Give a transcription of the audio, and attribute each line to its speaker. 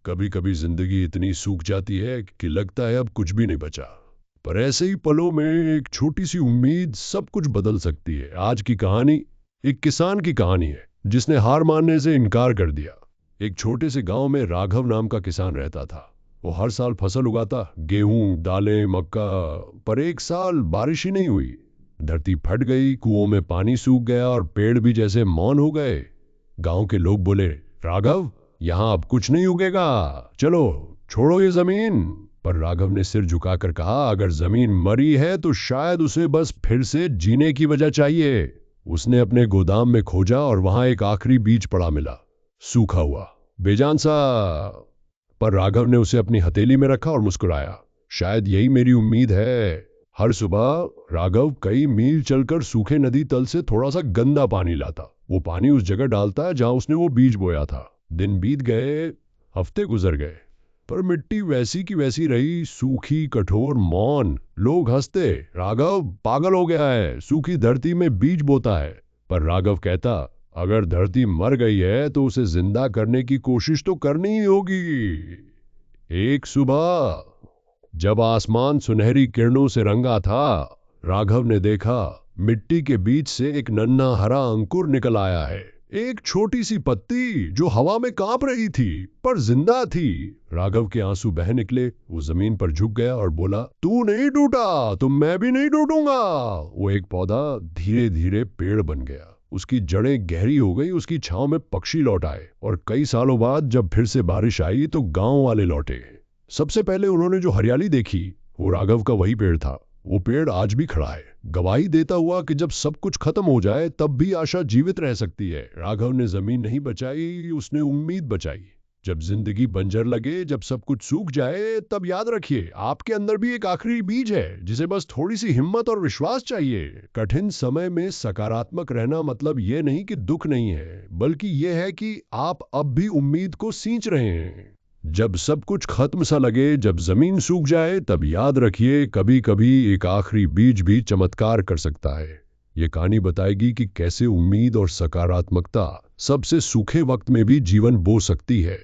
Speaker 1: कभी कभी जिंदगी इतनी सूख जाती है कि लगता है अब कुछ भी नहीं बचा। पर ऐसे ही पलों में एक छोटी सी उम्मीद सब कुछ बदल सकती है। आज की कहानी एक किसान की कहानी है जिसने हार मानने से इनकार कर दिया। एक छोटे से गांव में राघव नाम का किसान रहता था। वो हर साल फसल उगाता, गेहूं, दालें, मक्का। पर एक साल बारिश ही नहीं हुई। धरती फट गई, कुओं में पानी सूख गया और पेड़ भी जैसे मौन हो गए। गांव के लोग बोले, राघव, यहाँ अब कुछ नहीं उगेगा, चलो छोड़ो ये जमीन। पर राघव ने सिर झुकाकर कहा, अगर जमीन मरी है तो शायद उसे बस फिर से जीने की वजह चाहिए। उसने अपने गोदाम में खोजा और वहां एक आखिरी बीज पड़ा मिला, सूखा हुआ, बेजान सा। पर राघव ने उसे अपनी हथेली में रखा और मुस्कुराया, शायद यही मेरी उम्मीद है। हर सुबह राघव कई मील चलकर सूखे नदी तल से थोड़ा सा गंदा पानी लाता। वो पानी उस जगह डालता है जहां उसने वो बीज बोया था। दिन बीत गए, हफ्ते गुजर गए, पर मिट्टी वैसी की वैसी रही, सूखी, कठोर, मौन। लोग हंसते, राघव पागल हो गया है, सूखी धरती में बीज बोता है। पर राघव कहता, अगर धरती मर गई है तो उसे जिंदा करने की कोशिश तो करनी ही होगी। एक सुबह जब आसमान सुनहरी किरणों से रंगा था, राघव ने देखा मिट्टी के बीच से एक नन्हा हरा अंकुर निकल आया है। एक छोटी सी पत्ती जो हवा में कांप रही थी पर जिंदा थी। राघव के आंसू बह निकले। वो जमीन पर झुक गया और बोला, तू नहीं टूटा तो मैं भी नहीं टूटूंगा। वो एक पौधा धीरे धीरे पेड़ बन गया। उसकी जड़ें गहरी हो गई, उसकी छांव में पक्षी लौट आए। और कई सालों बाद जब फिर से बारिश आई तो गांव वाले लौटे। सबसे पहले उन्होंने जो हरियाली देखी वो राघव का वही पेड़ था। वो पेड़ आज भी खड़ा है, गवाही देता हुआ कि जब सब कुछ खत्म हो जाए तब भी आशा जीवित रह सकती है। राघव ने जमीन नहीं बचाई, उसने उम्मीद बचाई। जब जिंदगी बंजर लगे, जब सब कुछ सूख जाए, तब याद रखिए आपके अंदर भी एक आखिरी बीज है जिसे बस थोड़ी सी हिम्मत और विश्वास चाहिए। कठिन समय में सकारात्मक रहना मतलब ये नहीं कि दुख नहीं है, बल्कि ये है कि आप अब भी उम्मीद को सींच रहे हैं। जब सब कुछ खत्म सा लगे, जब जमीन सूख जाए, तब याद रखिए कभी कभी एक आखिरी बीज भी चमत्कार कर सकता है। ये कहानी बताएगी कि कैसे उम्मीद और सकारात्मकता सबसे सूखे वक्त में भी जीवन बो सकती है।